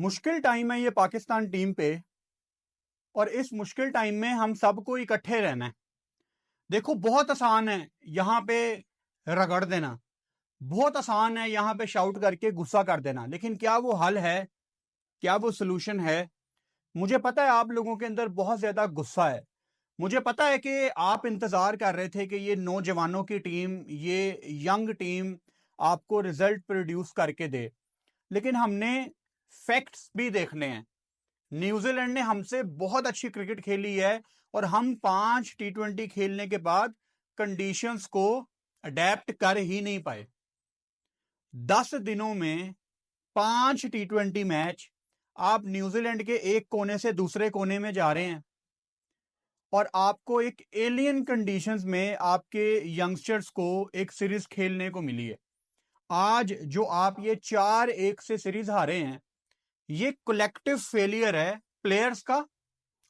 मुश्किल टाइम है ये पाकिस्तान टीम पे, और इस मुश्किल टाइम में हम सबको इकट्ठे रहना है। देखो, बहुत आसान है यहां पे रगड़ देना, बहुत आसान है यहां पे शाउट करके गुस्सा कर देना, लेकिन क्या वो हल है? क्या वो सोल्यूशन है? मुझे पता है आप लोगों के अंदर बहुत ज्यादा गुस्सा है। मुझे पता है कि आप इंतजार कर रहे थे कि ये नौजवानों की टीम, ये यंग टीम आपको रिजल्ट प्रोड्यूस करके दे, लेकिन हमने फैक्ट्स भी देखने हैं। न्यूजीलैंड ने हमसे बहुत अच्छी क्रिकेट खेली है, और हम 5 T20 खेलने के बाद कंडीशंस को अडेप्ट कर ही नहीं पाए। 10 दिनों में 5 T20 मैच, आप न्यूजीलैंड के एक कोने से दूसरे कोने में जा रहे हैं, और आपको एक एलियन कंडीशंस में आपके यंगस्टर्स को एक सीरीज खेलने को मिली है। आज जो आप ये 4-1 से सीरीज हारे हैं, ये कलेक्टिव फेलियर है प्लेयर्स का,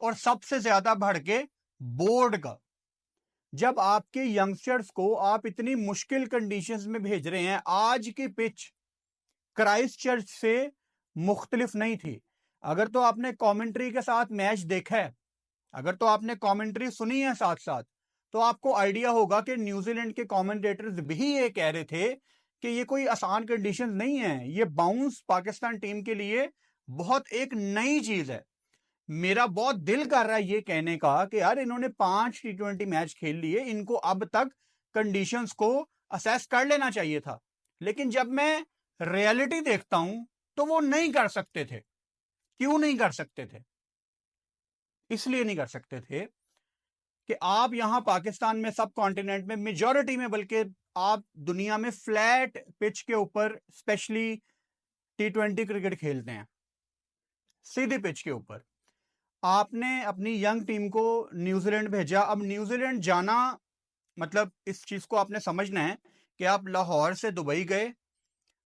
और सबसे ज्यादा बढ़ के बोर्ड का। जब आपके यंगस्टर्स को आप इतनी मुश्किल कंडीशंस में भेज रहे हैं, आज की पिच क्राइस्ट चर्च से मुख्तलिफ नहीं थी। अगर तो आपने कमेंट्री के साथ मैच देखा है, अगर तो आपने कमेंट्री सुनी है साथ साथ, तो आपको आइडिया होगा कि न्यूजीलैंड के कमेंटेटर्स भी ये कह रहे थे कि ये कोई आसान कंडीशंस नहीं है, ये बाउंस पाकिस्तान टीम के लिए बहुत एक नई चीज है। मेरा बहुत दिल कर रहा है ये कहने का कि यार, इन्होंने 5 T20 मैच खेल लिए, इनको अब तक कंडीशंस को असेस कर लेना चाहिए था। लेकिन जब मैं रियलिटी देखता हूं तो वो नहीं कर सकते थे। क्यों नहीं कर सकते थे? इसलिए नहीं कर सकते थे कि आप यहां पाकिस्तान में, सब कॉन्टिनेंट में, मेजॉरिटी में, बल्कि आप दुनिया में फ्लैट पिच के ऊपर स्पेशली T20 क्रिकेट खेलते हैं, सीधी पिच के ऊपर। आपने अपनी यंग टीम को न्यूजीलैंड भेजा। अब न्यूजीलैंड जाना मतलब, इस चीज को आपने समझना है कि आप लाहौर से दुबई गए,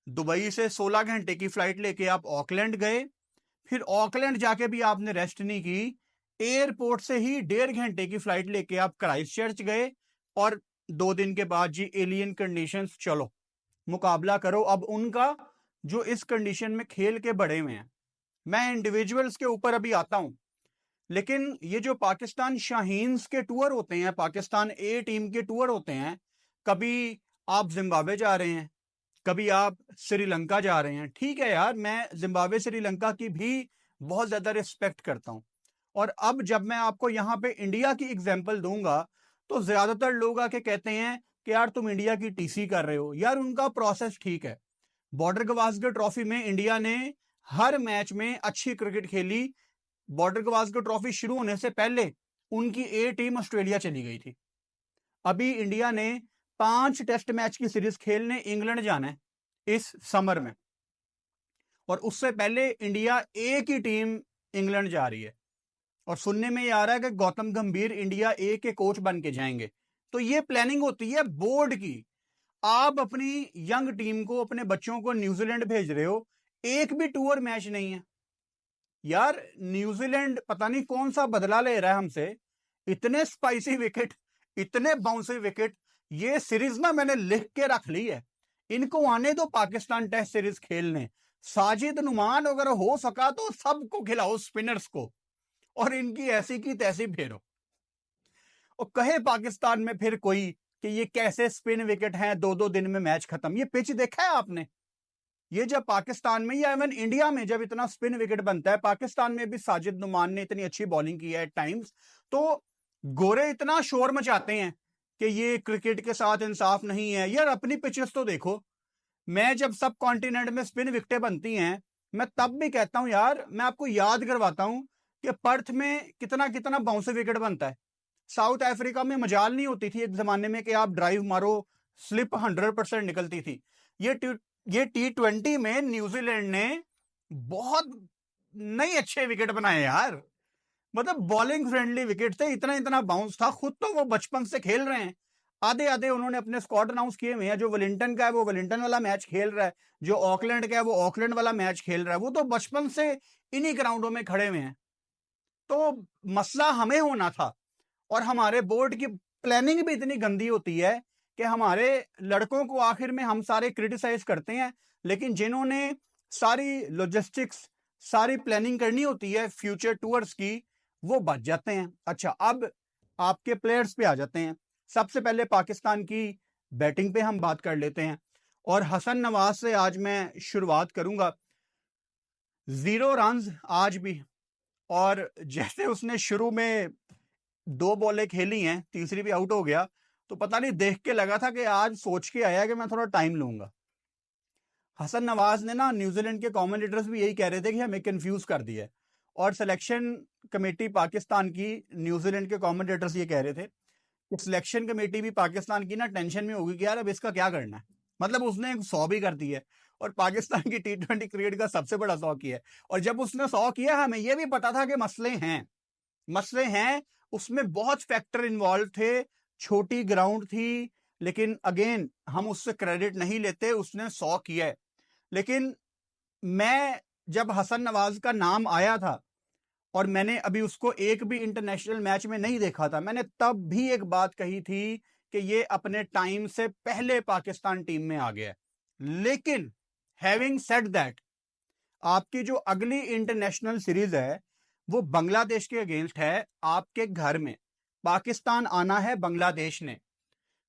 दुबई से 16 घंटे की फ्लाइट लेके आप ऑकलैंड गए, फिर ऑकलैंड जाके भी आपने रेस्ट नहीं की, एयरपोर्ट से ही 1.5 घंटे की फ्लाइट लेके आप क्राइस्ट चर्च गए, और 2 दिन के बाद जी एलियन कंडीशंस, चलो मुकाबला करो अब उनका, जो इस कंडीशन में खेल के बड़े हुए हैं। मैं इंडिविजुअल्स के ऊपर अभी आता हूं, लेकिन ये जो पाकिस्तान शाहीन्स के टूर होते हैं, पाकिस्तान ए टीम के टूर होते हैं, कभी आप जिम्बाब्वे जा रहे हैं, कभी आप श्रीलंका जा रहे हैं। ठीक है यार, मैं जिम्बाब्वे श्रीलंका की भी बहुत ज्यादा रिस्पेक्ट करता हूं। और अब जब मैं आपको यहां पे इंडिया की एग्जांपल दूंगा, तो ज्यादातर लोग आके कहते हैं कि यार तुम इंडिया की टीसी कर रहे हो। यार, उनका प्रोसेस ठीक है। बॉर्डर गवास्कर ट्रॉफी में इंडिया ने हर मैच में अच्छी क्रिकेट खेली। बॉर्डर गवास्कर ट्रॉफी शुरू होने से पहले उनकी ए टीम ऑस्ट्रेलिया चली गई थी। अभी इंडिया ने 5 टेस्ट मैच की सीरीज खेलने इंग्लैंड जाना है इस समर में, और उससे पहले इंडिया ए की टीम इंग्लैंड जा रही है, और सुनने में ये आ रहा है कि गौतम गंभीर इंडिया ए के कोच बन के जाएंगे। तो ये प्लानिंग होती है बोर्ड की। आप अपनी यंग टीम को, अपने बच्चों को न्यूजीलैंड भेज रहे हो, एक भी टूर मैच नहीं है। यार, न्यूजीलैंड पता नहीं कौन सा बदला ले रहा है हमसे। इतने स्पाइसी विकेट, इतने बाउंसी विकेट। ये सीरीज ना मैंने लिख के रख ली है, इनको आने दो पाकिस्तान टेस्ट सीरीज खेलने। साजिद नुमान अगर हो सका तो सबको खिलाओ स्पिनर्स को, और इनकी ऐसी की तैसी फेरो। और कहे पाकिस्तान में फिर कोई कि ये कैसे स्पिन विकेट हैं, 2-2 दिन में मैच खत्म। ये पिच देखा है आपने? ये जब पाकिस्तान में या इवन इंडिया में जब इतना स्पिन विकेट बनता है, पाकिस्तान में भी साजिद नुमान ने इतनी अच्छी बॉलिंग की है एट टाइम्स, तो गोरे इतना शोर मचाते हैं कि ये क्रिकेट के साथ इंसाफ नहीं है। यार, अपनी पिचेस तो देखो। मैं जब सब कॉन्टिनेंट में स्पिन विकेटें बनती हैं, मैं तब भी कहता हूं यार, मैं आपको याद करवाता हूं कि पर्थ में कितना कितना बाउंसी विकेट बनता है। साउथ अफ्रीका में मजाल नहीं होती थी एक जमाने में कि आप ड्राइव मारो, स्लिप 100% निकलती थी। ये ये T20 में न्यूजीलैंड ने बहुत नई अच्छे विकेट बनाए यार। मतलब बॉलिंग फ्रेंडली विकेट थे, इतना इतना बाउंस था। खुद तो वो बचपन से खेल रहे हैं। आधे आधे उन्होंने अपने स्क्वाड अनाउंस किए हुए हैं। जो वेलिंगटन का है वो वेलिंगटन वाला मैच खेल रहा है, जो ऑकलैंड का है वो ऑकलैंड वाला मैच खेल रहा है। वो तो बचपन से इन्हीं ग्राउंडों में खड़े हुए हैं। तो मसला हमें होना था, और हमारे बोर्ड की प्लानिंग भी इतनी गंदी होती है कि हमारे लड़कों को आखिर में हम सारे क्रिटिसाइज करते हैं, लेकिन जिन्होंने सारी लॉजिस्टिक्स, सारी प्लानिंग करनी होती है फ्यूचर टूर्स की, वो बच जाते हैं। अच्छा, अब आपके प्लेयर्स पे आ जाते हैं। सबसे पहले पाकिस्तान की बैटिंग पे हम बात कर लेते हैं, और हसन नवाज से आज मैं शुरुआत करूंगा। 0 रन आज भी, और जैसे उसने शुरू में 2 बॉलें खेली हैं, तीसरी भी आउट हो गया, तो पता नहीं देख के लगा था कि आज सोच के आया कि मैं थोड़ा टाइम लूंगा। हसन नवाज ने ना, न्यूजीलैंड के कमेंटेटर्स भी यही कह रहे थे कि हमें कंफ्यूज कर दिया है, और सिलेक्शन कमेटी पाकिस्तान की, न्यूजीलैंड के कमेंटेटर्स ये कह रहे थे कि सिलेक्शन कमेटी भी पाकिस्तान की ना टेंशन में होगी कि यार अब इसका क्या करना है। मतलब उसने 100 भी कर दिया है, और पाकिस्तान की T20 क्रिकेट का सबसे बड़ा 100 किया है। और जब उसने 100 किया, हमें यह भी पता था कि मसले हैं, उसमें बहुत फैक्टर इन्वॉल्व थे, छोटी ग्राउंड थी, लेकिन अगेन हम उससे क्रेडिट नहीं लेते, उसने 100 किया है। लेकिन मैं, जब हसन नवाज का नाम आया था और मैंने अभी उसको एक भी इंटरनेशनल मैच में नहीं देखा था, मैंने तब भी एक बात कही थी कि ये अपने टाइम से पहले पाकिस्तान टीम में आ गया है। लेकिन हैविंग सेड दैट, आपकी जो अगली इंटरनेशनल सीरीज है वो बांग्लादेश के अगेंस्ट है, आपके घर में। पाकिस्तान आना है बांग्लादेश ने।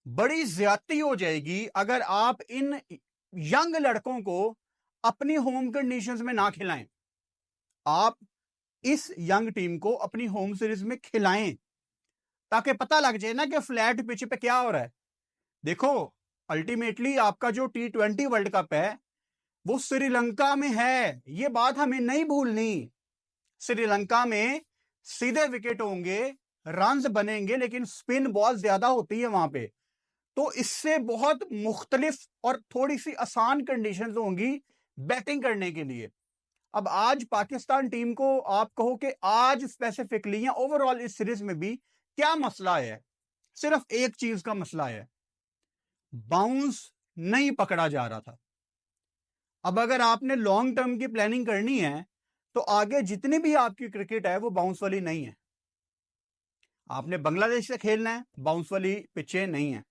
बड़ी ज्यादती हो जाएगी अगर आप इन यंग लड़कों को अपनी होम कंडीशंस में ना खिलाएं। आप इस यंग टीम को अपनी होम सीरीज में खिलाएं, ताकि पता लग जाए ना कि फ्लैट पिच पे क्या हो रहा है। देखो, अल्टीमेटली आपका जो T20 वर्ल्ड कप है वो श्रीलंका में है, ये बात हमें नहीं भूलनी। श्रीलंका में सीधे विकेट होंगे, रन्स बनेंगे, लेकिन स्पिन बॉल ज्यादा होती है वहां पे। तो इससे बहुत मुख्तलिफ और थोड़ी सी आसान कंडीशंस होंगी बैटिंग करने के लिए। अब आज पाकिस्तान टीम को आप कहो कि आज स्पेसिफिकली या ओवरऑल इस सीरीज में भी क्या मसला है, सिर्फ एक चीज का मसला है, बाउंस नहीं पकड़ा जा रहा था। अब अगर आपने लॉन्ग टर्म की प्लानिंग करनी है तो आगे जितनी भी आपकी क्रिकेट है वो बाउंस वाली नहीं है। आपने बांग्लादेश से खेलना है, बाउंस वाली पिचें नहीं है।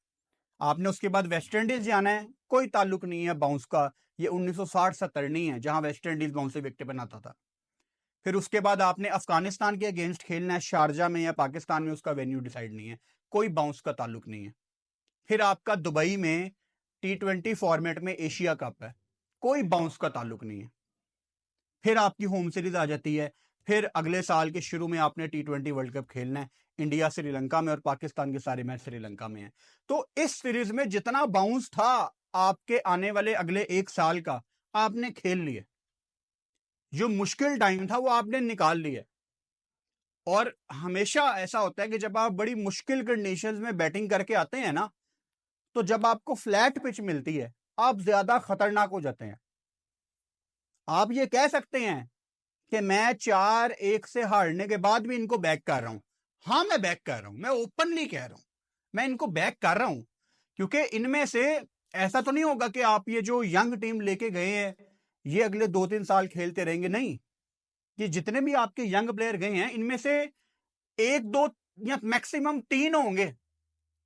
आपने उसके बाद वेस्ट इंडीज जाना है, कोई ताल्लुक नहीं है बाउंस का, ये 1960-70 नहीं है जहां वेस्ट इंडीज बाउंस से विकेट बनाता था। फिर उसके बाद आपने अफगानिस्तान के अगेंस्ट खेलना है, शारजा में या पाकिस्तान में, उसका वेन्यू डिसाइड नहीं है, कोई बाउंस का ताल्लुक नहीं है। फिर आपका दुबई में T20 फॉर्मेट में एशिया कप है, कोई बाउंस का ताल्लुक नहीं है। फिर आपकी होम सीरीज आ जाती है, फिर अगले साल के शुरू में आपने T20 वर्ल्ड कप खेलना है, इंडिया श्रीलंका में, और पाकिस्तान के सारे मैच श्रीलंका में है। तो इस सीरीज में जितना बाउंस था आपके आने वाले अगले 1 साल का, आपने खेल लिया। जो मुश्किल टाइम था वो आपने निकाल लिया। और हमेशा ऐसा होता है कि जब आप बड़ी मुश्किल कंडीशंस में बैटिंग करके आते हैं ना, तो जब आपको फ्लैट पिच मिलती है आप ज्यादा खतरनाक हो जाते हैं। आप ये कह सकते हैं कि मैं 4-1 से हारने के बाद भी इनको बैक कर रहा हूं। हाँ, मैं बैक कर रहा हूं, मैं ओपनली कह रहा हूं, मैं इनको बैक कर रहा हूं, क्योंकि इनमें से ऐसा तो नहीं होगा कि आप ये जो यंग टीम लेके गए हैं ये अगले 2-3 साल खेलते रहेंगे। नहीं, ये जितने भी आपके यंग प्लेयर गए हैं इनमें से 1-2 या मैक्सिमम 3 होंगे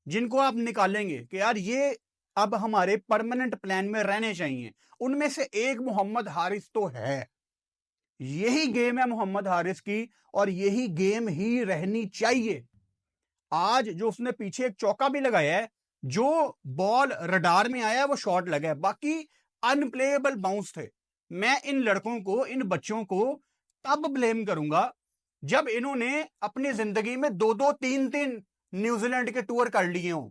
जिनको आप निकालेंगे कि यार ये अब हमारे परमानेंट प्लान में रहने चाहिए। उनमें से एक मोहम्मद हारिस तो है। यही गेम है मोहम्मद हारिस की, और यही गेम ही रहनी चाहिए। आज जो उसने पीछे एक चौका भी लगाया है, जो बॉल रडार में आया वो शॉट लगा है, बाकी अनप्लेएबल बाउंस थे। मैं इन लड़कों को, इन बच्चों को तब ब्लेम करूंगा जब इन्होंने अपनी जिंदगी में 2-2, 3-3 न्यूजीलैंड के टूर कर लिए हों।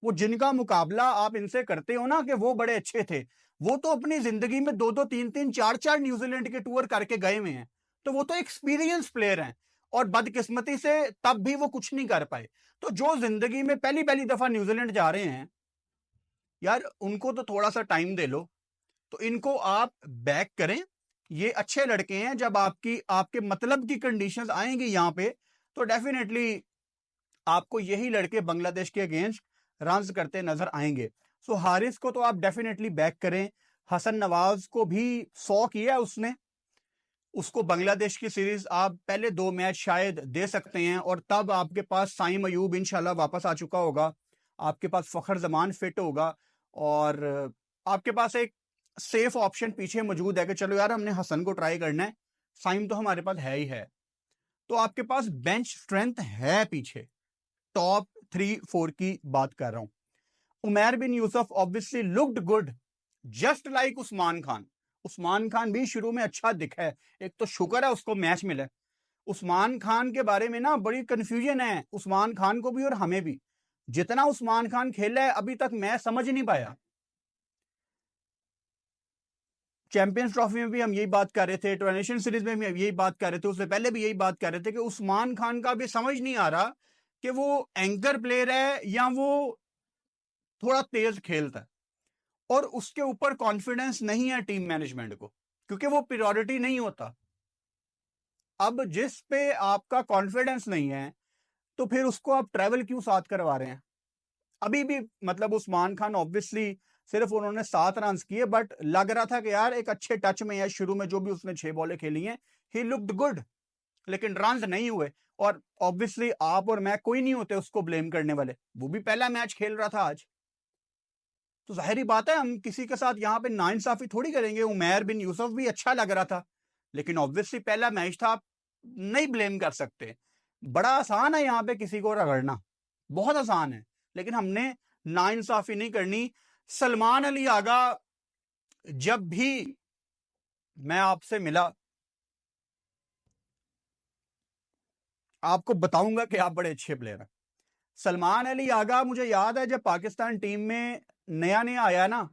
वो जिनका मुकाबला आप इनसे करते हो ना कि वो बड़े अच्छे थे, वो तो अपनी जिंदगी में 2-2, 3-3, 4-4 न्यूजीलैंड के टूर करके गए हुए हैं। तो वो तो एक्सपीरियंस प्लेयर हैं, और बदकिस्मती से तब भी वो कुछ नहीं कर पाए। तो जो जिंदगी में पहली पहली दफा न्यूजीलैंड जा रहे हैं, यार उनको तो थोड़ा सा टाइम दे लो। तो इनको आप बैक करें, ये अच्छे लड़के हैं। जब आपके मतलब की कंडीशंस आएंगी यहां पे, तो डेफिनेटली आपको यही लड़के बांग्लादेश के अगेंस्ट रन्स करते नजर आएंगे। सो हारिस को तो आप डेफिनेटली बैक करें। हसन नवाज को भी 100 किया उसने, उसको बांग्लादेश की सीरीज आप पहले 2 मैच शायद दे सकते हैं, और तब आपके पास साइम अयूब इंशाल्लाह वापस आ चुका होगा, आपके पास फखर जमान फिट होगा, और आपके पास एक सेफ ऑप्शन पीछे मौजूद है कि चलो यार हमने हसन को ट्राई करना है, साइम तो हमारे पास है ही है, तो आपके पास बेंच स्ट्रेंथ है पीछे। टॉप 3-4 की बात कर रहा हूं। Umair bin Yousuf obviously looked good, just like Usman Khan. Usman Khan भी शुरू में अच्छा दिखा है, एक तो शुक्र है उसको मैच मिला। उस्मान खान के बारे में ना बड़ी कंफ्यूजन है, उस्मान खान को भी और हमें भी। जितना उस्मान खान खेला है अभी तक मैं समझ नहीं पाया। चैंपियंस ट्रॉफी में भी हम यही बात कर रहे थे, ट्रांजिशन सीरीज में भी यही बात कर रहे थे, उससे पहले भी यही बात कर रहे थे कि उस्मान खान का भी समझ नहीं आ रहा कि वो एंकर प्लेयर है या वो थोड़ा तेज खेलता है, और उसके ऊपर कॉन्फिडेंस नहीं है टीम मैनेजमेंट को, क्योंकि वो प्रायोरिटी नहीं होता। अब जिस पे आपका कॉन्फिडेंस नहीं है तो फिर उसको आप ट्रैवल क्यों साथ करवा रहे हैं? अभी भी मतलब उस्मान खान ऑब्वियसली सिर्फ उन्होंने 7 रन किए, बट लग रहा था कि यार एक अच्छे टच में है, शुरू में जो भी उसने 6 बॉलें खेली हैं ही लुक्ड गुड, लेकिन रन नहीं हुए। और ऑब्वियसली आप और मैं कोई नहीं होते उसको ब्लेम करने वाले, वो भी पहला मैच खेल रहा था आज, तो जाहिर बात है हम किसी के साथ यहाँ पे नाइंसाफी थोड़ी करेंगे। उमैर बिन यूसुफ भी अच्छा लग रहा था, लेकिन ऑब्वियसली पहला मैच था, आप नहीं ब्लेम कर सकते। बड़ा आसान है यहाँ पे किसी को रगड़ना, बहुत आसान है, लेकिन हमने नाइंसाफी नहीं करनी। सलमान अली आगा, जब भी मैं आपसे मिला आपको बताऊंगा कि आप बड़े अच्छे प्लेयर हैं। सलमान अली आगा, मुझे याद है जब पाकिस्तान टीम में नया नया आया ना,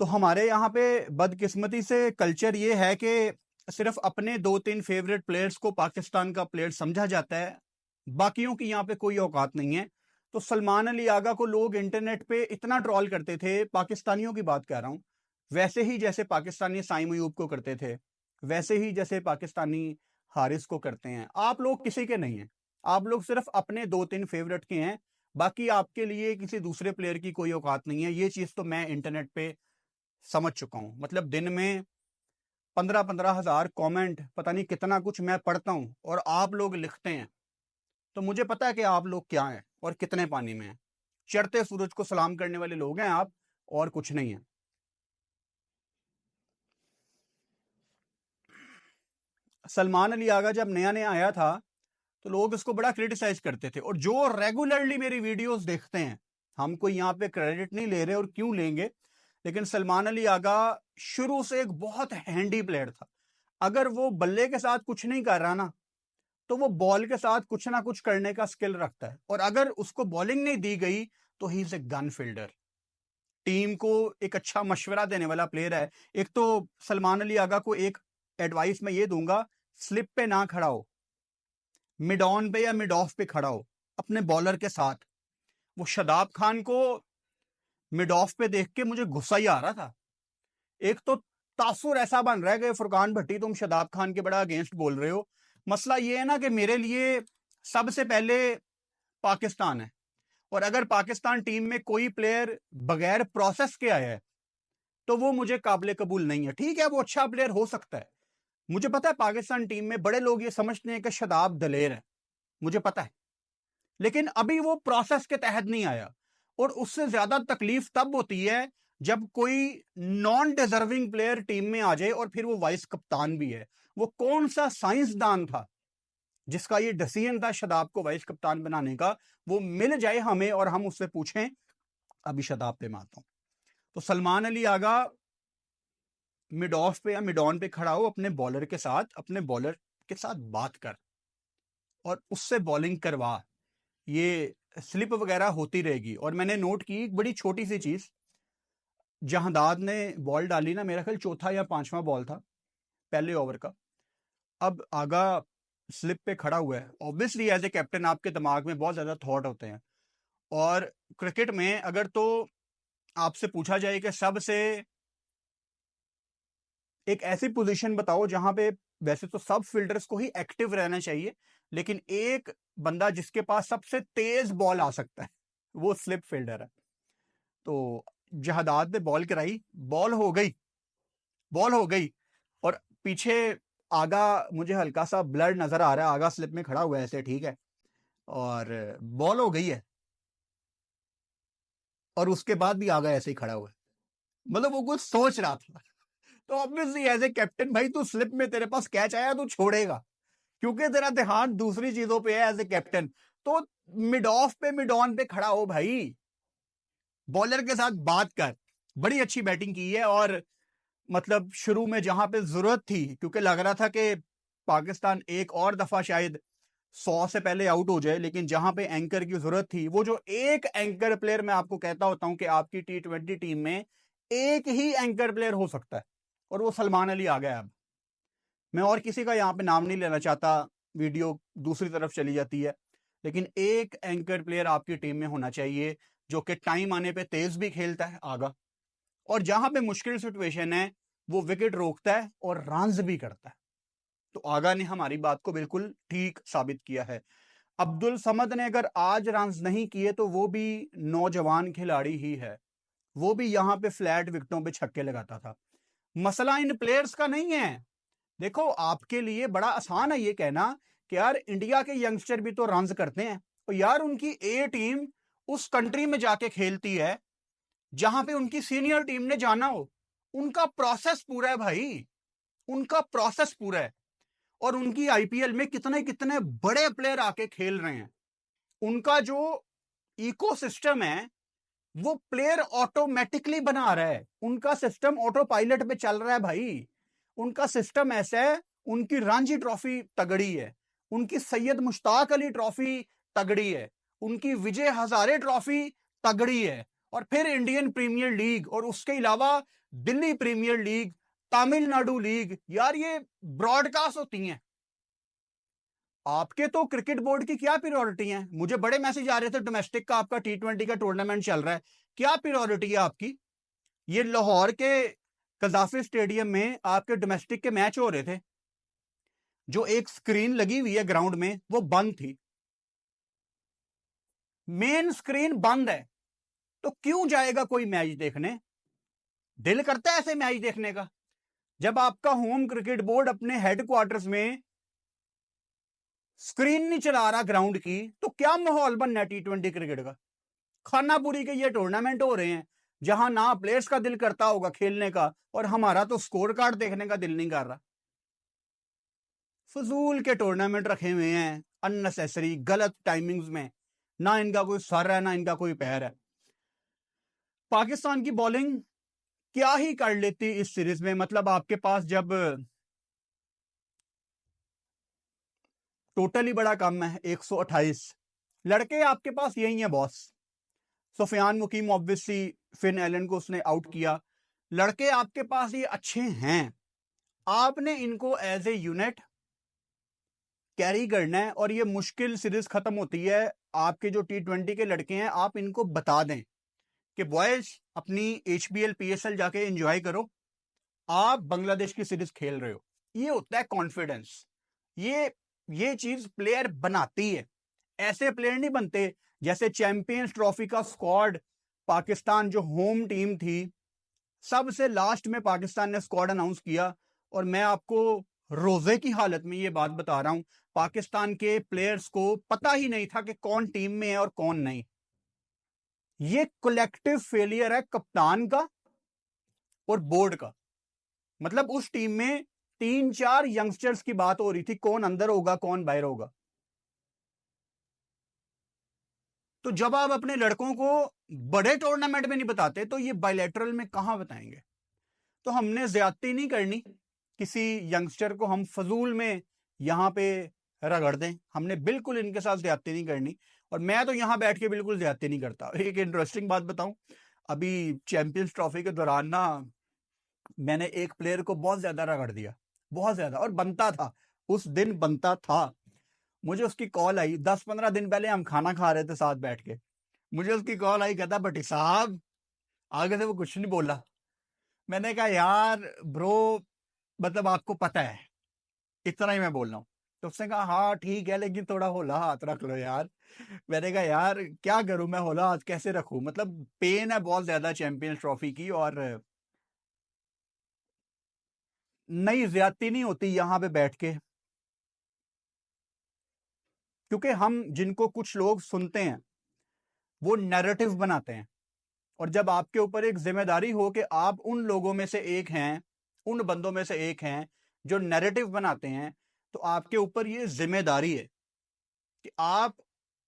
तो हमारे यहाँ पे बदकिस्मती से कल्चर ये है कि सिर्फ अपने 2-3 फेवरेट प्लेयर्स को पाकिस्तान का प्लेयर समझा जाता है, बाकियों की यहाँ पे कोई औकात नहीं है। तो सलमान अली आगा को लोग इंटरनेट पे इतना ट्रोल करते थे, पाकिस्तानियों की बात कर रहा हूँ, वैसे ही जैसे पाकिस्तानी साइम अयूब को करते थे, वैसे ही जैसे पाकिस्तानी हारिस को करते हैं। आप लोग किसी के नहीं हैं, आप लोग सिर्फ अपने 2-3 फेवरेट के हैं, बाकी आपके लिए किसी दूसरे प्लेयर की कोई औकात नहीं है। ये चीज तो मैं इंटरनेट पे समझ चुका हूं। मतलब दिन में 15-15 हजार कमेंट, पता नहीं कितना कुछ मैं पढ़ता हूं, और आप लोग लिखते हैं, तो मुझे पता है कि आप लोग क्या हैं और कितने पानी में हैं। चढ़ते सूरज को सलाम करने वाले लोग हैं आप, और कुछ नहीं है। सलमान अली आगा जब नया नया आया था तो लोग इसको बड़ा क्रिटिसाइज करते थे, और जो रेगुलरली मेरी वीडियोस देखते हैं, हम कोई यहाँ पे क्रेडिट नहीं ले रहे और क्यों लेंगे, लेकिन सलमान अली आगा शुरू से एक बहुत हैंडी प्लेयर था। अगर वो बल्ले के साथ कुछ नहीं कर रहा ना, तो वो बॉल के साथ कुछ ना कुछ करने का स्किल रखता है, और अगर उसको बॉलिंग नहीं दी गई तो he is a gun fielder, team को एक अच्छा मशवरा देने वाला प्लेयर है। एक तो सलमान अली आगा को एक एडवाइस मैं ये दूंगा, स्लिप पे ना खड़ा हो, मिड ऑन पे या मिड ऑफ पे खड़ा हो अपने बॉलर के साथ। वो शदाब खान को मिड ऑफ पे देख के मुझे गुस्सा ही आ रहा था। एक तो तासुर ऐसा बन रहा है कि फुरकान भट्टी तुम शदाब खान के बड़ा अगेंस्ट बोल रहे हो। मसला ये है ना कि मेरे लिए सबसे पहले पाकिस्तान है, और अगर पाकिस्तान टीम में कोई प्लेयर बगैर प्रोसेस के आया है तो वो मुझे काबिल कबूल नहीं है। ठीक है, वो अच्छा प्लेयर हो सकता है, मुझे पता है पाकिस्तान टीम में बड़े लोग ये समझते हैं कि शदाब दलेर है, मुझे पता है, लेकिन अभी वो प्रोसेस के तहत नहीं आया। और उससे ज्यादा तकलीफ तब होती है जब कोई नॉन डिजर्विंग प्लेयर टीम में आ जाए और फिर वो वाइस कप्तान भी है। वो कौन सा साइंसदान था जिसका ये डिसीजन था शदाब को वाइस कप्तान बनाने का, वो मिल जाए हमें और हम उससे पूछें। अभी शदाब पे मारता हूं, तो सलमान अली आगा मिड ऑफ पे या मिड ऑन पे खड़ा हो, अपने बॉलर के साथ, अपने बॉलर के साथ बात कर और उससे बॉलिंग करवा। ये स्लिप वगैरह होती रहेगी। और मैंने नोट की एक बड़ी छोटी सी चीज, जहांदाद ने बॉल डाली ना, मेरा ख्याल चौथा या पांचवा बॉल था पहले ओवर का, अब आगा स्लिप पे खड़ा हुआ है। ऑब्वियसली एज ए कैप्टन आपके दिमाग में बहुत ज्यादा थॉट होते हैं, और क्रिकेट में अगर तो आपसे पूछा जाए कि सबसे एक ऐसी पोजीशन बताओ जहां पे, वैसे तो सब फील्डर्स को ही एक्टिव रहना चाहिए, लेकिन एक बंदा जिसके पास सबसे तेज बॉल आ सकता है वो स्लिप फील्डर है। तो जहादाद ने बॉल कराई, बॉल हो गई, बॉल हो गई, और पीछे आगा मुझे हल्का सा ब्लड नजर आ रहा है, आगा स्लिप में खड़ा हुआ है ऐसे, ठीक है, और बॉल हो गई है, और उसके बाद भी आगा ऐसे ही खड़ा हुआ है। मतलब वो कुछ सोच रहा था। तो ऑब्वियसली एज ए कैप्टन भाई तू स्लिप में तेरे पास कैच आया तू छोड़ेगा, क्योंकि तेरा ध्यान दूसरी चीजों पे है एज ए कैप्टन। तो मिड ऑफ पे मिड ऑन पे खड़ा हो भाई, बॉलर के साथ बात कर। बड़ी अच्छी बैटिंग की है, और मतलब शुरू में जहां पे जरूरत थी, क्योंकि लग रहा था कि पाकिस्तान एक और दफा शायद 100 से पहले आउट हो जाए, लेकिन जहां पे एंकर की जरूरत थी, वो जो एक एंकर प्लेयर, मैं आपको कहता होता हूं कि आपकी T20 टीम में एक ही एंकर प्लेयर हो सकता है, और वो सलमान अली आ गया। अब मैं और किसी का यहां पे नाम नहीं लेना चाहता, वीडियो दूसरी तरफ चली जाती है, लेकिन एक एंकर प्लेयर आपकी टीम में होना चाहिए जो कि टाइम आने पे तेज भी खेलता है आगा, और जहां पे मुश्किल सिचुएशन है वो विकेट रोकता है और रन्स भी करता है। तो आगा ने हमारी बात को बिल्कुल ठीक साबित किया है। अब्दुल समद ने अगर आज रन्स नहीं किए तो वो भी नौजवान खिलाड़ी ही है, वो भी यहां पे फ्लैट विकेटों पे छक्के लगाता था। मसला इन प्लेयर्स का नहीं है। देखो आपके लिए बड़ा आसान है ये कहना कि यार इंडिया के यंगस्टर भी तो रन्स करते हैं, और यार उनकी ए टीम उस कंट्री में जाके खेलती है जहां पे उनकी सीनियर टीम ने जाना हो। उनका प्रोसेस पूरा है भाई, उनका प्रोसेस पूरा है, और उनकी आईपीएल में कितने कितने बड़े प्लेयर आके खेल रहे हैं। उनका जो इकोसिस्टम है वो प्लेयर ऑटोमेटिकली बना रहा है, उनका सिस्टम ऑटो पायलट पे चल रहा है भाई। उनका सिस्टम ऐसा है, उनकी रणजी ट्रॉफी तगड़ी है, उनकी सैयद मुश्ताक अली ट्रॉफी तगड़ी है, उनकी विजय हजारे ट्रॉफी तगड़ी है, और फिर इंडियन प्रीमियर लीग, और उसके अलावा Delhi premier league, Tamil Nadu league, यार ये ब्रॉडकास्ट होती हैं। आपके तो क्रिकेट बोर्ड की क्या प्रायोरिटी है? मुझे बड़े मैसेज आ रहे थे डोमेस्टिक का, आपका T20 का टूर्नामेंट चल रहा है, क्या प्रायोरिटी है आपकी? ये लाहौर के कजाफी स्टेडियम में आपके डोमेस्टिक के मैच हो रहे थे, जो एक स्क्रीन लगी हुई है ग्राउंड में वो बंद थी, मेन स्क्रीन बंद है, तो क्यों जाएगा कोई मैच देखने? दिल करता है ऐसे मैच देखने का? जब आपका होम क्रिकेट बोर्ड अपने हेडक्वार्टर्स में स्क्रीन नहीं चला रहा ग्राउंड की, तो क्या माहौल बनना है T20 क्रिकेट का? खानापुरी के ये टूर्नामेंट हो रहे हैं जहां ना प्लेयर्स का दिल करता होगा खेलने का, और हमारा तो स्कोर कार्ड देखने का दिल नहीं कर रहा। फजूल के टूर्नामेंट रखे हुए हैं, अननेसेसरी गलत टाइमिंग्स में, ना इनका कोई सर है ना इनका कोई पैर है। पाकिस्तान की बॉलिंग क्या ही कर लेती इस सीरीज में, मतलब आपके पास जब टोटल ही बड़ा कम है 128 लड़के आपके पास यही है बॉस। सुफियान मुकीम ऑब्वियसली फिन एलन को उसने आउट किया, लड़के आपके पास ये अच्छे हैं, आपने इनको एज ए यूनिट कैरी करना है, और ये मुश्किल सीरीज खत्म होती है आपके जो T20 के लड़के हैं, आप इनको बता दें कि बॉयज अपनी HBL PSL जाके एंजॉय करो, आप बांग्लादेश की सीरीज खेल रहे हो। ये होता है कॉन्फिडेंस, ये चीज प्लेयर बनाती है। ऐसे प्लेयर नहीं बनते जैसे चैंपियंस ट्रॉफी का स्क्वाड, पाकिस्तान जो होम टीम थी, सबसे लास्ट में पाकिस्तान ने स्क्वाड अनाउंस किया, और मैं आपको रोजे की हालत में ये बात बता रहा हूं, पाकिस्तान के प्लेयर्स को पता ही नहीं था कि कौन टीम में है और कौन नहीं। ये कलेक्टिव फेलियर है कप्तान का और बोर्ड का। मतलब उस टीम में 3-4 यंगस्टर्स की बात हो रही थी, कौन अंदर होगा कौन बाहर होगा। तो जब आप अपने लड़कों को बड़े टूर्नामेंट में नहीं बताते तो ये बायलैटरल में कहां बताएंगे? तो हमने ज्यादती नहीं करनी, किसी यंगस्टर को हम फजूल में यहां पे रगड़ दें, हमने बिल्कुल इनके साथ ज्यादती नहीं करनी, और मैं तो यहां बैठ के बिल्कुल ज्यादती नहीं करता। एक इंटरेस्टिंग बात बताऊं, अभी चैंपियंस ट्रॉफी के दौरान ना मैंने एक प्लेयर को बहुत ज्यादा रगड़ दिया, बहुत ज्यादा, और बनता था, उस दिन बनता था। मुझे उसकी कॉल आई 10-15 दिन पहले, हम खाना खा रहे थे साथ बैठ के, मुझे उसकी कॉल आई, कहता भट्टी साहब, आगे से वो कुछ नहीं बोला। मैंने कहा यार ब्रो, मतलब आपको पता है, इतना ही मैं बोल रहा हूँ। तो उसने कहा हाँ ठीक है, लेकिन थोड़ा होला हाथ रख लो यार। मैंने कहा यार क्या करूं मैं, होला हाथ कैसे रखूं, मतलब पेन है बहुत ज्यादा चैंपियंस ट्रॉफी की, और नई ज्यादती नहीं होती यहां पे बैठ के, क्योंकि हम जिनको कुछ लोग सुनते हैं वो नैरेटिव बनाते हैं, और जब आपके ऊपर एक जिम्मेदारी हो कि आप उन लोगों में से एक हैं, उन बंदों में से एक हैं जो नैरेटिव बनाते हैं, तो आपके ऊपर ये जिम्मेदारी है कि आप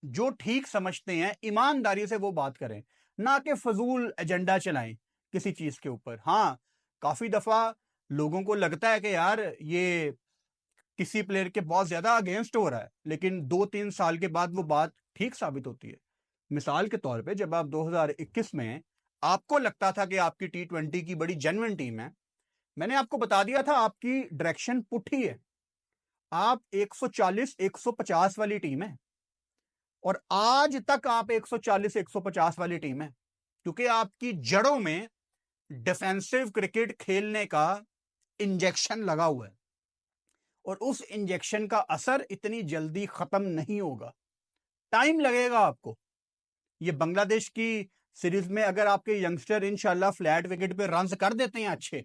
जो ठीक समझते हैं ईमानदारी से वो बात करें, ना कि फजूल एजेंडा चलाएं किसी चीज के ऊपर। हाँ, काफी दफा लोगों को लगता है कि यार ये किसी प्लेयर के बहुत ज्यादा अगेंस्ट हो रहा है, लेकिन 2-3 साल के बाद वो बात ठीक साबित होती है। मिसाल के तौर पे जब आप 2021 में आपको लगता था कि आपकी T20 की बड़ी जेन्युइन टीम है, मैंने आपको बता दिया था आपकी डायरेक्शन पुठी है, आप 140-150 वाली टीम है, और आज तक आप 140-150 वाली टीम है, क्योंकि आपकी जड़ों में डिफेंसिव क्रिकेट खेलने का इंजेक्शन लगा हुआ है, और उस इंजेक्शन का असर इतनी जल्दी खत्म नहीं होगा, टाइम लगेगा आपको। ये बांग्लादेश की सीरीज में अगर आपके यंगस्टर इंशाल्लाह फ्लैट विकेट पे रन्स कर देते हैं अच्छे,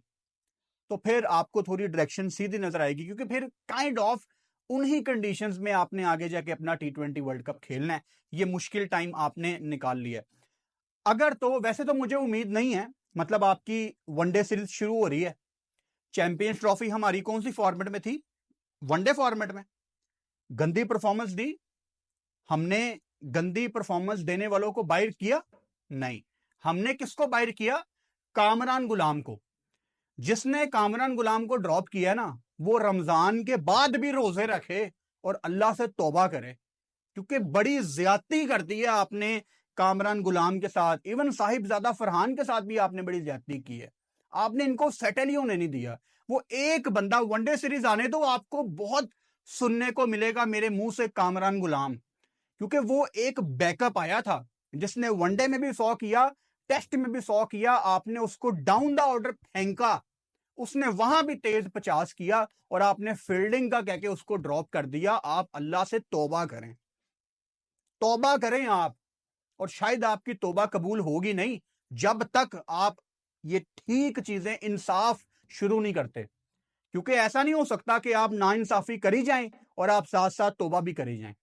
तो फिर आपको थोड़ी डायरेक्शन सीधी नजर आएगी, क्योंकि फिर काइंड ऑफ उन्हीं कंडीशंस में आपने आगे जाके अपना T20 वर्ल्ड कप खेलना है। ये मुश्किल टाइम आपने निकाल लिया है। अगर तो वैसे तो मुझे उम्मीद नहीं है, मतलब आपकी वनडे सीरीज शुरू हो रही है, चैंपियंस ट्रॉफी हमारी कौन सी फॉर्मेट में थी? वनडे फॉर्मेट में। गंदी परफॉर्मेंस दी हमने, गंदी परफॉर्मेंस देने वालों को बाहर किया नहीं, हमने किसको बाहर किया? कामरान गुलाम को। जिसने कामरान गुलाम को ड्रॉप किया ना, वो रमजान के बाद भी रोजे रखे और अल्लाह से तौबा करे, क्योंकि बड़ी ज्यादती कर दी है आपने कामरान गुलाम के साथ। इवन साहिबजादा फरहान के साथ भी आपने बड़ी ज्यादती की है, आपने इनको सेटल ही होने नहीं दिया। वो एक बंदा वनडे सीरीज आने दो, आपको बहुत सुनने को मिलेगा मेरे मुंह से कामरान गुलाम, क्योंकि वो एक बैकअप आया था जिसने वनडे में भी 100 किया, टेस्ट में भी 100 किया, आपने उसको डाउन द ऑर्डर फेंका, उसने वहां भी तेज 50 किया, और आपने फील्डिंग का कह के उसको ड्रॉप कर दिया। आप अल्लाह से तौबा करें, तौबा करें आप, और शायद आपकी तौबा कबूल होगी नहीं जब तक आप ये ठीक चीजें इंसाफ शुरू नहीं करते, क्योंकि ऐसा नहीं हो सकता कि आप नाइंसाफी करी जाएं और आप साथ साथ तौबा भी करी जाएं,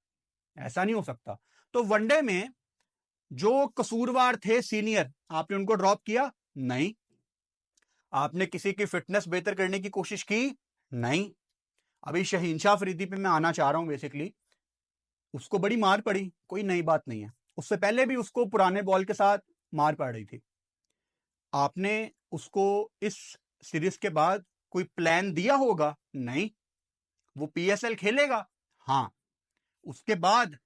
ऐसा नहीं हो सकता। तो वनडे में जो कसूरवार थे सीनियर, आपने उनको ड्रॉप किया नहीं। आपने किसी की फिटनेस बेहतर करने की कोशिश की नहीं। अभी शहीन शाह अफरीदी पे मैं आना चाह रहा हूं। बेसिकली उसको बड़ी मार पड़ी, कोई नई बात नहीं है, उससे पहले भी उसको पुराने बॉल के साथ मार पड़ रही थी। आपने उसको इस सीरीज के बाद कोई प्लान दिया होगा? नहीं। वो PSL खेलेगा, हाँ। उसके बाद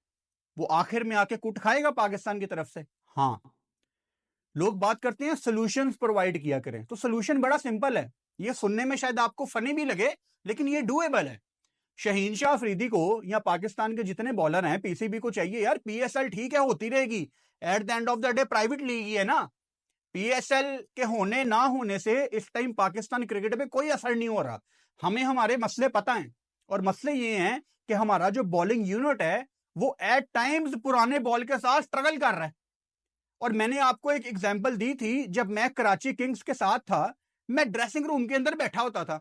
वो आखिर में आके कुट खाएगा पाकिस्तान की तरफ से, हाँ। लोग बात करते हैं सॉल्यूशंस प्रोवाइड किया करें, तो सॉल्यूशन बड़ा सिंपल है, ये सुनने में शायद आपको फनी भी लगे, लेकिन ये डूएबल है। शहीन शाह अफरीदी को या पाकिस्तान के जितने बॉलर हैं, PCB को चाहिए यार PSL ठीक है, होती रहेगी, at the end of the day private league ही है ना। PSL के होने ना होने से इस टाइम पाकिस्तान क्रिकेट पे कोई असर नहीं हो रहा। हमें हमारे मसले पता हैं, और मसले ये हैं कि हमारा जो बॉलिंग यूनिट है वो एट टाइम्स पुराने बॉल के साथ स्ट्रगल कर रहा है। और मैंने आपको एक एग्जांपल दी थी, जब मैं कराची किंग्स के साथ था, मैं ड्रेसिंग रूम के अंदर बैठा होता था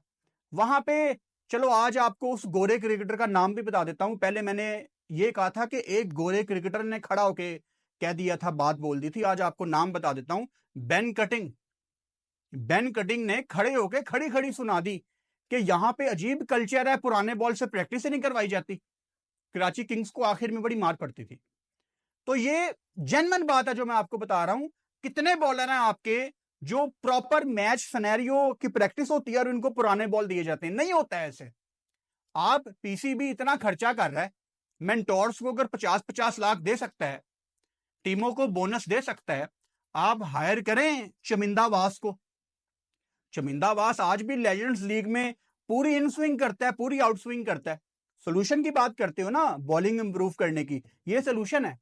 वहां पे। चलो आज आपको उस गोरे क्रिकेटर का नाम भी बता देता हूं। पहले मैंने ये कहा था कि एक गोरे क्रिकेटर ने खड़ा होके कह दिया था, बात बोल दी थी, आज आपको नाम बता देता हूं, बेन कटिंग। बेन कटिंग ने खड़े होके खड़ी खड़ी सुना दी कि यहां पे अजीब कल्चर है, पुराने बॉल से प्रैक्टिस ही नहीं करवाई जाती। कराची किंग्स को आखिर में बड़ी मार पड़ती थी। तो ये जेन्युइन बात है जो मैं आपको बता रहा हूं। कितने बॉलर हैं आपके जो प्रॉपर मैच सिनेरियो की प्रैक्टिस होती है और उनको पुराने बॉल दिए जाते हैं? नहीं होता है ऐसे। आप PCB इतना खर्चा कर रहा है, मेंटोर्स को अगर 50-50 लाख दे सकता है, टीमों को बोनस दे सकता है, आप हायर करें चमिंदा वास को। चमिंदा वास आज भी लेजेंड्स लीग में पूरी इन स्विंग करता है, पूरी आउट स्विंग करता है। सोल्यूशन की बात करते हो ना, बॉलिंग इंप्रूव करने की, ये सोल्यूशन है।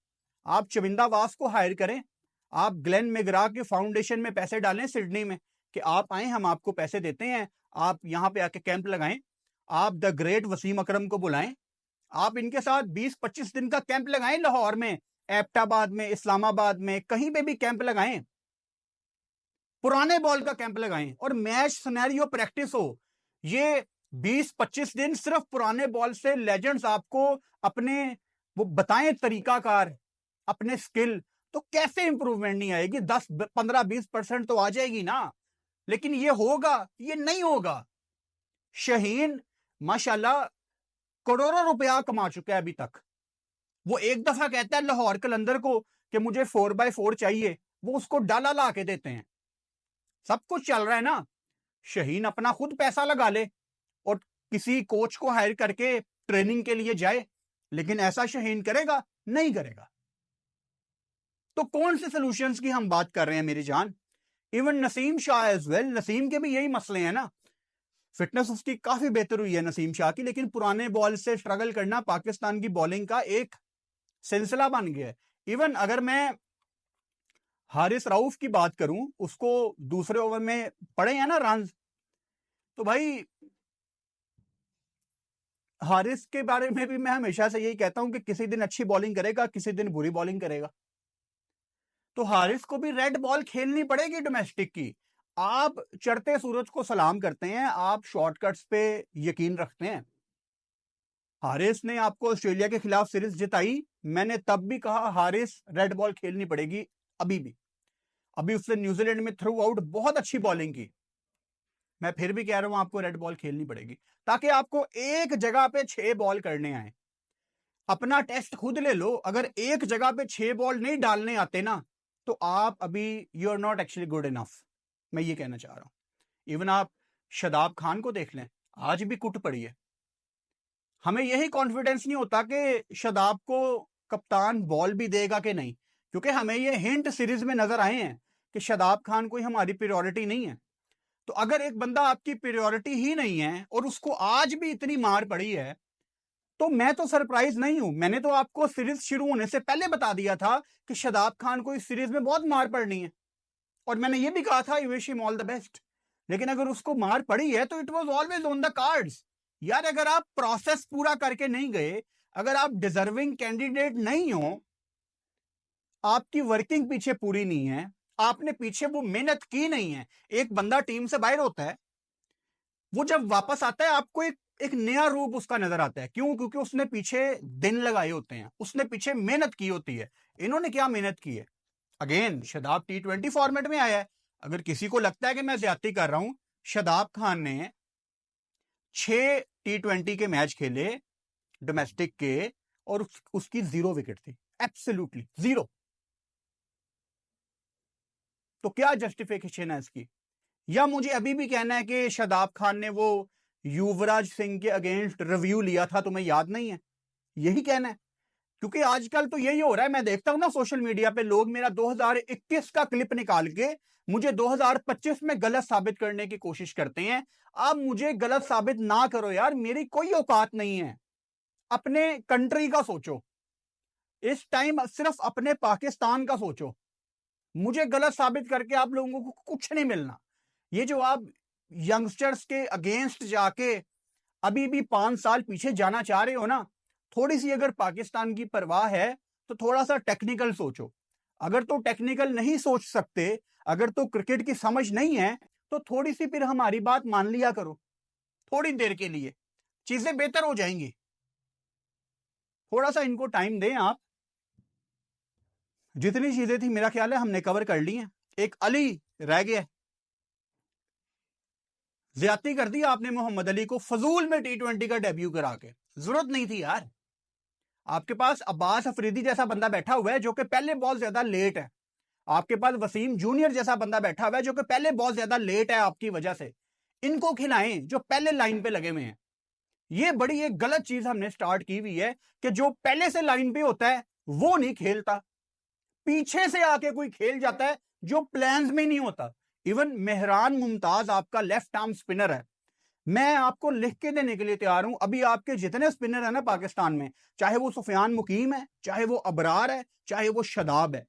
आप चमिंदा वास को हायर करें, आप ग्लेन मैग्रा के फाउंडेशन में पैसे डालें सिडनी में कि आप आए, हम आपको पैसे देते हैं, आप यहां पे आके कैंप लगाएं। आप द ग्रेट वसीम अकरम को बुलाएं, आप इनके साथ 20-25 दिन का कैंप लगाएं, लाहौर में, एबटाबाद में, इस्लामाबाद में, कहीं पे भी कैंप लगाएं, पुराने बॉल का कैंप लगाएं और मैच सिनेरियो प्रैक्टिस हो। ये 20-25 दिन सिर्फ पुराने बॉल से लेजेंड्स आपको अपने वो बताएं तरीकाकार, अपने स्किल, तो कैसे इंप्रूवमेंट नहीं आएगी? 10 15 20% तो आ जाएगी ना, लेकिन ये होगा? ये नहीं होगा। शाहीन माशाल्लाह करोड़ों रुपया कमा चुका है अभी तक। वो एक दफा कहता है लाहौर कलंदर को कि मुझे 4x4 चाहिए, वो उसको डाला ला के देते हैं। सब कुछ चल रहा है ना। शाहीन अपना खुद पैसा लगा ले और किसी कोच को हायर करके ट्रेनिंग के लिए जाए, लेकिन ऐसा शाहीन करेगा? नहीं करेगा। तो कौन से सॉल्यूशंस की हम बात कर रहे हैं मेरी जान? Even Naseem Shah as well, Naseem के भी यही मसले हैं ना। फिटनेस उसकी काफी बेहतर हुई है नसीम शाह की, लेकिन पुराने बॉल से स्ट्रगल करना पाकिस्तान की बॉलिंग का एक सिलसिला बन गया है। इवन अगर मैं हारिस रऊफ की बात करूं, उसको दूसरे ओवर में पड़े हैं ना रन, तो भाई हारिस के बारे में भी मैं हमेशा से यही कहता हूं कि किसी दिन अच्छी बॉलिंग करेगा, किसी दिन बुरी बॉलिंग करेगा। तो हारिस को भी रेड बॉल खेलनी पड़ेगी डोमेस्टिक की। आप चढ़ते सूरज को सलाम करते हैं, आप शॉर्टकट्स पे यकीन रखते हैं। हारिस ने आपको ऑस्ट्रेलिया के खिलाफ सीरीज जिताई, मैंने तब भी कहा हारिस रेड बॉल खेलनी पड़ेगी। अभी भी, अभी उसने न्यूजीलैंड में थ्रू आउट बहुत अच्छी बॉलिंग की, मैं फिर भी कह रहा हूं आपको रेड बॉल खेलनी पड़ेगी, ताकि आपको एक जगह पे 6 बॉल करने आए। अपना टेस्ट खुद ले लो, अगर एक जगह पे 6 बॉल नहीं डालने आते ना, तो आप अभी you are not actually good enough. मैं ये कहना चाह रहा हूं। इवन आप शादाब खान को देख लें, आज भी कुट पड़ी है। हमें यही कॉन्फिडेंस नहीं होता कि शादाब को कप्तान बॉल भी देगा कि नहीं, क्योंकि हमें ये हिंट सीरीज में नजर आए हैं कि शादाब खान कोई हमारी प्रायोरिटी नहीं है। तो अगर एक बंदा आपकी प्रायोरिटी ही नहीं है और उसको आज भी इतनी मार पड़ी है, तो मैं तो सरप्राइज नहीं हूं। मैंने तो आपको सीरीज शुरू होने से पहले बता दिया था कि शादाब खान को इस सीरीज में बहुत मार पड़नी है, और मैंने ये भी कहा था you wish him all the best. लेकिन अगर उसको मार पड़ी है तो it was always on the cards. यार अगर आप प्रोसेस पूरा करके नहीं गए, अगर आप डिजर्विंग कैंडिडेट नहीं हो, आपकी वर्किंग पीछे पूरी नहीं है, आपने पीछे वो मेहनत की नहीं है। एक बंदा टीम से बाहर होता है, वो जब वापस आता है आपको एक नया रूप उसका नजर आता है। क्यों? क्योंकि उसने पीछे दिन लगाए होते हैं, उसने पीछे मेहनत की होती है। इन्होंने क्या मेहनत की है? अगेन शादाब T20 फॉर्मेट में आया है। अगर किसी को लगता है कि मैं ज्यादती कर रहा हूं, शादाब खान ने 6 T20 के मैच खेले डोमेस्टिक के, और उसकी 0 विकेट थी, एब्सोल्युटली 0। तो क्या जस्टिफिकेशन है इसकी? या मुझे अभी भी कहना है कि शादाब खान ने वो युवराज सिंह के अगेंस्ट रिव्यू लिया था, तुम्हें याद नहीं है? यही कहना है? क्योंकि आजकल तो यही हो रहा है। मैं देखता हूं ना सोशल मीडिया पे लोग मेरा 2021 का क्लिप निकाल के मुझे 2025 में गलत साबित करने की कोशिश करते हैं। आप मुझे गलत साबित ना करो यार, मेरी कोई औकात नहीं है। अपने कंट्री का सोचो, इस टाइम सिर्फ अपने पाकिस्तान का सोचो। मुझे गलत साबित करके आप लोगों को कुछ नहीं मिलना। ये जो आप यंगस्टर्स के अगेंस्ट जाके अभी भी 5 साल पीछे जाना चाह रहे हो ना, थोड़ी सी अगर पाकिस्तान की परवाह है तो थोड़ा सा टेक्निकल सोचो। अगर तो टेक्निकल नहीं सोच सकते, अगर तो क्रिकेट की समझ नहीं है, तो थोड़ी सी फिर हमारी बात मान लिया करो। थोड़ी देर के लिए चीजें बेहतर हो जाएंगी। थोड़ा सा इनको टाइम दें आप। जितनी चीजें थी मेरा ख्याल है हमने कवर कर ली हैं। एक अली रह गया। ज्यादती कर दी आपने मोहम्मद अली को फजूल में T20 का डेब्यू करा के। जरूरत नहीं थी यार। आपके पास अब्बास अफरीदी जैसा बंदा बैठा हुआ है जो कि पहले बहुत ज्यादा लेट है। आपके पास वसीम जूनियर जैसा बंदा बैठा हुआ है जो कि पहले बहुत ज्यादा लेट है आपकी वजह से। इनको खिलाएं जो पहले लाइन पे लगे हुए हैं। ये बड़ी एक गलत चीज हमने स्टार्ट की हुई है कि जो पहले से लाइन पे होता है वो नहीं खेलता, पीछे से आके कोई खेल जाता है जो प्लान्स में नहीं होता। इवन मेहरान मुमताज आपका लेफ्ट आर्म स्पिनर है, मैं आपको लिख के देने के लिए तैयार हूं। अभी आपके जितने स्पिनर है ना पाकिस्तान में, चाहे वो सुफियान मुकीम है, चाहे वो अबरार है, चाहे वो शादाब है,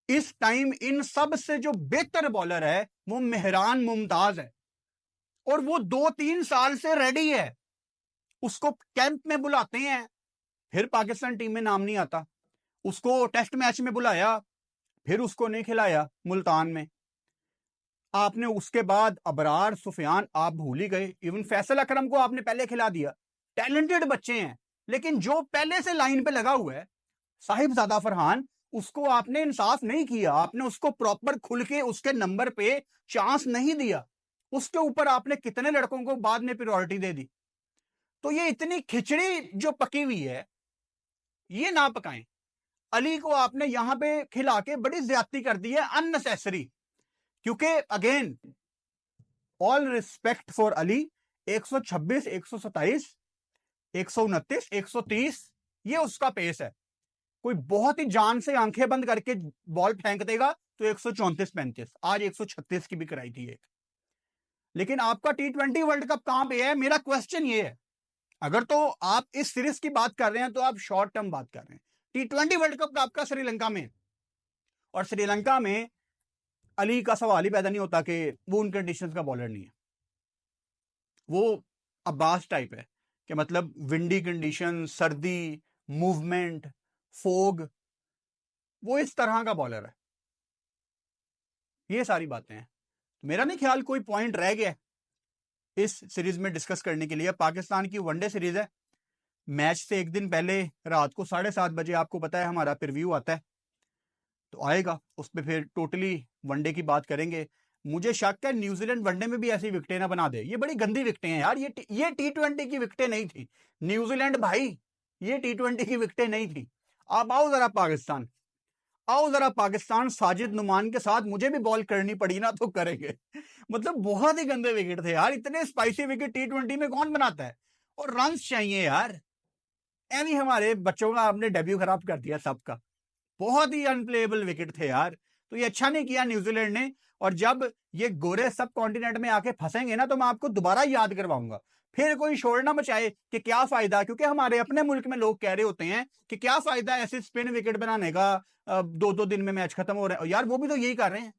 इस टाइम इन सब से जो बेहतर बॉलर है वो मेहरान मुमताज है। और वो 2-3 साल से रेडी है। उसको कैंप में बुलाते हैं, फिर पाकिस्तान टीम में नाम नहीं आता। उसको टेस्ट मैच में बुलाया, फिर उसको नहीं खिलाया मुल्तान में। आपने उसके बाद अबरार सुफियान आप भूल ही गए। इवन फैसल अकरम को आपने पहले खिला दिया। टैलेंटेड बच्चे हैं, लेकिन जो पहले से लाइन पे लगा हुआ है, साहिबजादा फरहान, उसको आपने इंसाफ नहीं किया, आपने उसको प्रॉपर खुल के उसके नंबर पे चांस नहीं दिया, उसके ऊपर आपने कितने लड़कों को बाद में प्रायोरिटी दे दी। तो ये इतनी खिचड़ी जो पकी हुई है ये ना पकाएं। अली को आपने यहां पे खिला के बड़ी ज्यादती कर दी है अननेसेसरी, क्योंकि again all respect for Ali, 126, 127, 129, 130 ये उसका पेस है। कोई बहुत ही जान से आंखें बंद करके बॉल फेंक देगा तो 134, 35, आज 136 की भी कराई थी एक। लेकिन आपका T20 वर्ल्ड कप कहां पे है, मेरा क्वेश्चन ये है। अगर तो आप इस सीरीज की बात कर रहे हैं तो आप शॉर्ट टर्म बात कर रहे हैं। T20 वर्ल्ड कप आपका श्रीलंका में, और श्रीलंका में अली का सवाल ही पैदा नहीं होता कि वो उन कंडीशंस का बॉलर नहीं है। वो अब्बास टाइप है कि मतलब विंडी कंडीशन, सर्दी, मूवमेंट, फोग, वो इस तरह का बॉलर है। ये सारी बातें हैं। मेरा नहीं ख्याल कोई पॉइंट रह गया इस सीरीज में डिस्कस करने के लिए। पाकिस्तान की वनडे सीरीज है, मैच से एक दिन पहले रात को 7:30 बजे आपको पता है हमारा प्रीव्यू आता है, तो आएगा उस पर फिर टोटली वनडे की बात करेंगे। मुझे शक है न्यूजीलैंड वनडे में भी ऐसी विकेटें ना बना दे, ये बड़ी गंदी विकेटें हैं यार, ये T20 की विकेटें नहीं थी न्यूजीलैंड भाई, ये T20 की विकेटें नहीं थी। आप आओ जरा पाकिस्तान, आओ जरा पाकिस्तान, साजिद नुमान के साथ मुझे भी बॉल करनी पड़ी ना तो करेंगे। मतलब बहुत ही गंदे विकेट थे यार, इतने स्पाइसी विकेट T20 में कौन बनाता है, और रन चाहिए यार। एवी हमारे बच्चों का आपने डेब्यू खराब कर दिया सबका, बहुत ही अनप्लेएबल विकेट थे यार। तो ये अच्छा नहीं किया न्यूजीलैंड ने, और जब ये गोरे सब कॉन्टिनेंट में आके फंसेंगे ना तो मैं आपको दोबारा याद करवाऊंगा, फिर कोई शोर ना मचाए कि क्या फायदा, क्योंकि हमारे अपने मुल्क में लोग कह रहे होते हैं कि क्या फायदा ऐसे स्पिन विकेट बनाने का, 2-2 दिन में मैच खत्म हो रहे हैं यार, वो भी तो यही कर रहे हैं,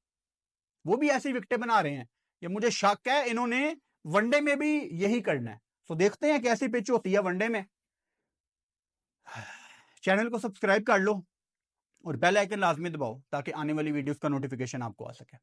वो भी ऐसी विकेटें बना रहे हैं। ये मुझे शक है इन्होंने वनडे में भी यही करना है। तो देखते हैं कैसी पिच होती है वनडे में। चैनल को सब्सक्राइब कर लो और बेल आइकन लाजमी दबाओ ताकि आने वाली वीडियोस का नोटिफिकेशन आपको आ सके।